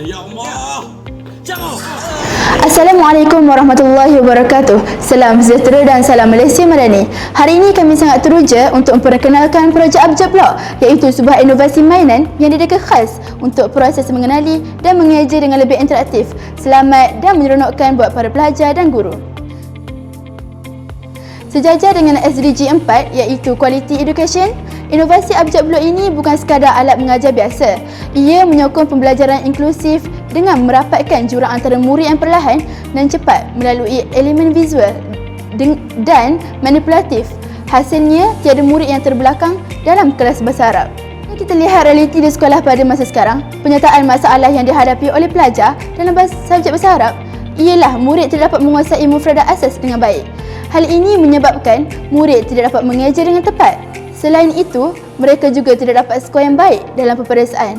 Ya Allah. Jauh. Assalamualaikum warahmatullahi wabarakatuh. Salam sejahtera dan salam Malaysia Madani. Hari ini kami sangat teruja untuk memperkenalkan projek Abjad Block, iaitu sebuah inovasi mainan yang didesain khas untuk proses mengenali dan mengajar dengan lebih interaktif, selamat dan menyeronokkan buat para pelajar dan guru. Sejajar dengan SDG 4 iaitu Quality Education, inovasi Abjad Block ini bukan sekadar alat mengajar biasa. Ia menyokong pembelajaran inklusif dengan merapatkan jurang antara murid yang perlahan dan cepat melalui elemen visual dan manipulatif. Hasilnya, tiada murid yang terbelakang dalam kelas bahasa Arab. Kita lihat realiti di sekolah pada masa sekarang. Penyataan masalah yang dihadapi oleh pelajar dalam subjek bahasa Arab ialah murid tidak dapat menguasai mufradat asas dengan baik. Hal ini menyebabkan murid tidak dapat mengajar dengan tepat. Selain itu, mereka juga tidak dapat skor yang baik dalam peperiksaan.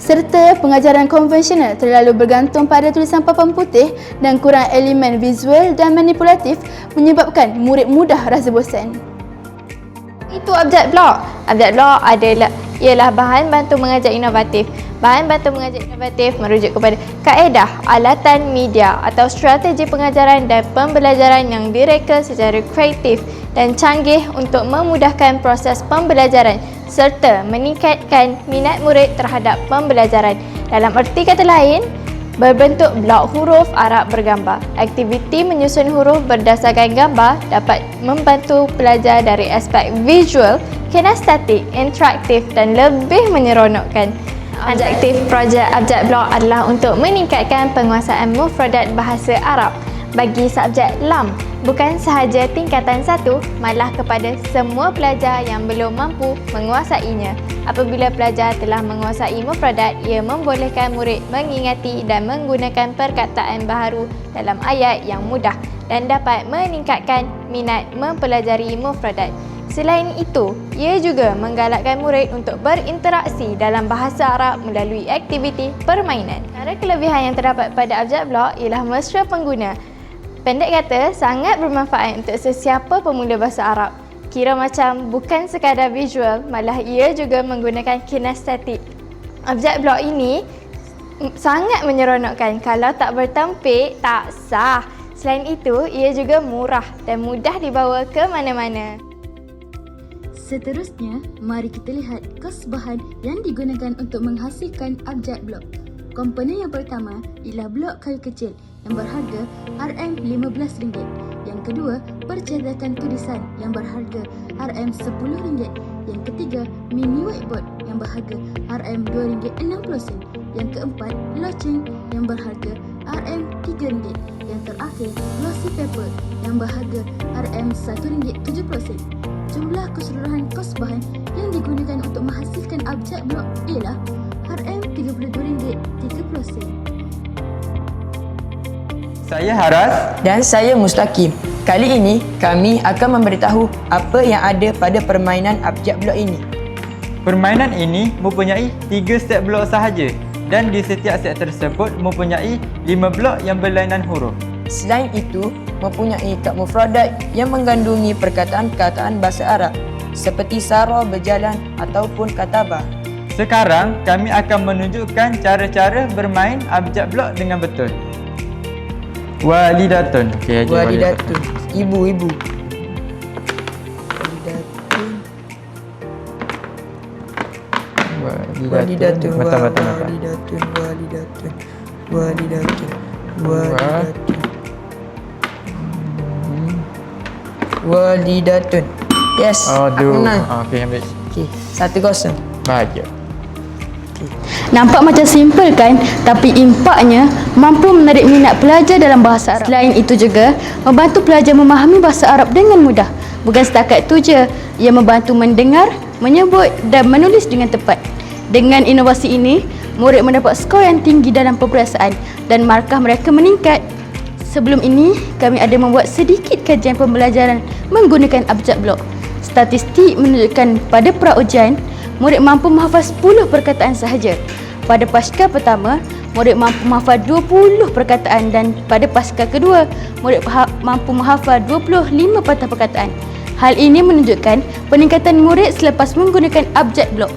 Serta pengajaran konvensional terlalu bergantung pada tulisan papan putih dan kurang elemen visual dan manipulatif menyebabkan murid mudah rasa bosan. Itu Abjad Block. Abjad Block ialah bahan bantu mengajar inovatif. Bahan bantu mengajar inovatif merujuk kepada kaedah, alatan media atau strategi pengajaran dan pembelajaran yang direka secara kreatif dan canggih untuk memudahkan proses pembelajaran serta meningkatkan minat murid terhadap pembelajaran. Dalam erti kata lain, berbentuk blok huruf Arab bergambar. Aktiviti menyusun huruf berdasarkan gambar dapat membantu pelajar dari aspek visual, kinestetik, interaktif dan lebih menyeronokkan. Objektif projek Abjad Block adalah untuk meningkatkan penguasaan mufradat bahasa Arab bagi subjek LAM, bukan sahaja tingkatan 1, malah kepada semua pelajar yang belum mampu menguasainya. Apabila pelajar telah menguasai mufradat, ia membolehkan murid mengingati dan menggunakan perkataan baharu dalam ayat yang mudah dan dapat meningkatkan minat mempelajari mufradat. Selain itu, ia juga menggalakkan murid untuk berinteraksi dalam bahasa Arab melalui aktiviti permainan. Antara kelebihan yang terdapat pada Abjad Block ialah mesra pengguna. Pendek kata, sangat bermanfaat untuk sesiapa pemula bahasa Arab. Kira macam bukan sekadar visual, malah ia juga menggunakan kinestetik. Abjad Block ini sangat menyeronokkan. Kalau tak bertempik, tak sah. Selain itu, ia juga murah dan mudah dibawa ke mana-mana. Seterusnya, mari kita lihat kos bahan yang digunakan untuk menghasilkan Abjad Block. Komponen yang pertama ialah blok kayu kecil yang berharga RM15. Yang kedua, percetakan tulisan yang berharga RM10. Yang ketiga, mini whiteboard yang berharga RM2.60. Yang keempat, loceng yang berharga RM3. Yang terakhir, glossy paper yang berharga RM1.70. Jumlah keseluruhan kos bahan yang digunakan untuk menghasilkan Abjad Block ialah RM32.30. Saya Haras dan saya Mustaqim. Kali ini kami akan memberitahu apa yang ada pada permainan Abjad Block ini. Permainan ini mempunyai 3 set blok sahaja dan di setiap set tersebut mempunyai 5 blok yang berlainan huruf. Selain itu, mempunyai kad mufradat yang mengandungi perkataan-perkataan bahasa Arab seperti sara, berjalan ataupun katabah. Sekarang kami akan menunjukkan cara-cara bermain Abjad Block dengan betul. Walidatun. Okay, Walidatun. Ibu-ibu. Walidatun. Walidatun. Yes. Aduh. Okey, ambil. Okey, 1-0. Bahagia. Nampak macam simple kan? Tapi impaknya mampu menarik minat pelajar dalam bahasa Arab. Selain itu juga, membantu pelajar memahami bahasa Arab dengan mudah. Bukan setakat itu je, ia membantu mendengar, menyebut dan menulis dengan tepat. Dengan inovasi ini, murid mendapat skor yang tinggi dalam peperiksaan dan markah mereka meningkat. Sebelum ini, kami ada membuat sedikit kajian pembelajaran menggunakan Abjad Block. Statistik menunjukkan pada pra-ujian, murid mampu menghafal 10 perkataan sahaja. Pada pasca pertama, murid mampu menghafal 20 perkataan dan pada pasca kedua, murid mampu menghafal 25 patah perkataan. Hal ini menunjukkan peningkatan murid selepas menggunakan Abjad Block.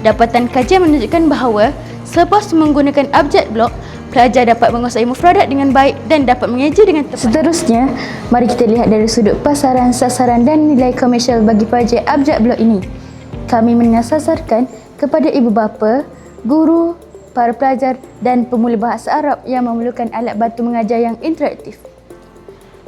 Dapatan kajian menunjukkan bahawa Selepas menggunakan abjad blok, pelajar dapat menguasai mufradat dengan baik dan dapat mengeja dengan tepat. Seterusnya, mari kita lihat dari sudut pasaran, sasaran dan nilai komersial bagi projek abjad blok ini. Kami menyasarkan kepada ibu bapa, guru, para pelajar dan pemula bahasa Arab yang memerlukan alat bantu mengajar yang interaktif.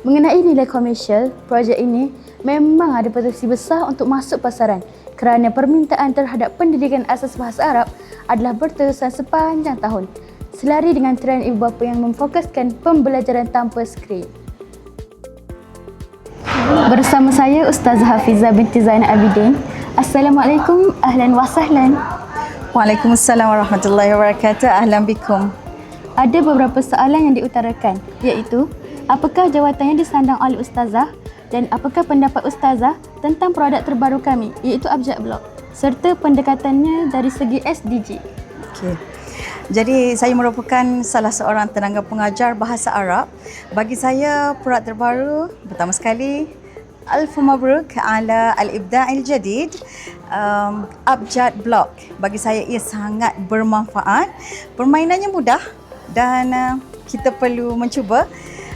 Mengenai nilai komersial, projek ini memang ada potensi besar untuk masuk pasaran kerana permintaan terhadap pendidikan asas bahasa Arab adalah berterusan sepanjang tahun, selari dengan trend ibu bapa yang memfokuskan pembelajaran tanpa skrin. Bersama saya Ustazah Hafizah binti Zainal Abidin. Assalamualaikum, ahlan wa sahlan. Waalaikumsalam warahmatullahi wabarakatuh. Ahlan bikum. Ada beberapa soalan yang diutarakan, iaitu apakah jawatan yang disandang oleh Ustazah dan apakah pendapat Ustazah tentang produk terbaru kami, iaitu abjad blok, serta pendekatannya dari segi SDG. Okey. Jadi saya merupakan salah seorang tenaga pengajar bahasa Arab. Bagi saya produk terbaru pertama sekali Alf mabruk ala al-ibda'il jadid, abjad blok. Bagi saya ia sangat bermanfaat. Permainannya mudah dan kita perlu mencuba.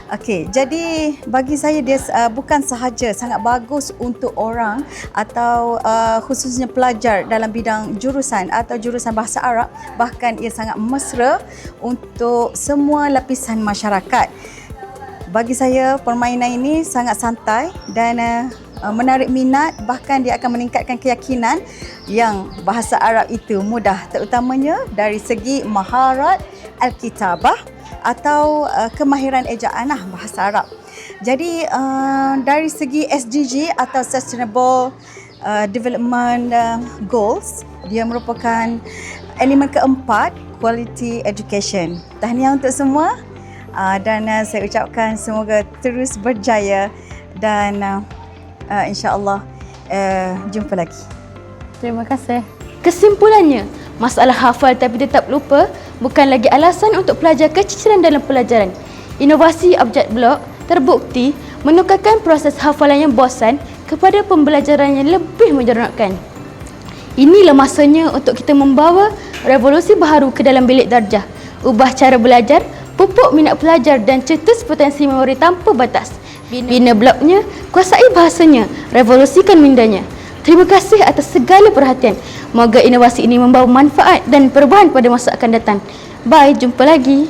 Okey, jadi bagi saya dia bukan sahaja sangat bagus untuk orang atau khususnya pelajar dalam bidang jurusan atau jurusan bahasa Arab, bahkan ia sangat mesra untuk semua lapisan masyarakat. Bagi saya permainan ini sangat santai dan menarik minat, bahkan dia akan meningkatkan keyakinan yang bahasa Arab itu mudah, terutamanya dari segi maharat al-kitabah atau kemahiran ejaan bahasa Arab. Jadi dari segi SDG atau Sustainable Development Goals, dia merupakan elemen keempat, Quality Education. Tahniah untuk semua dan saya ucapkan semoga terus berjaya dan insya-Allah jumpa lagi. Terima kasih. Kesimpulannya, masalah hafal tapi tetap lupa bukan lagi alasan untuk pelajar keciciran dalam pelajaran. Inovasi abjad blok terbukti menukarkan proses hafalan yang bosan kepada pembelajaran yang lebih menyeronokkan. Inilah masanya untuk kita membawa revolusi baharu ke dalam bilik darjah. Ubah cara belajar, pupuk minat pelajar dan cetus potensi memori tanpa batas. Bina bloknya, kuasai bahasanya, revolusikan mindanya. Terima kasih atas segala perhatian. Moga inovasi ini membawa manfaat dan perubahan pada masa akan datang. Bye, jumpa lagi.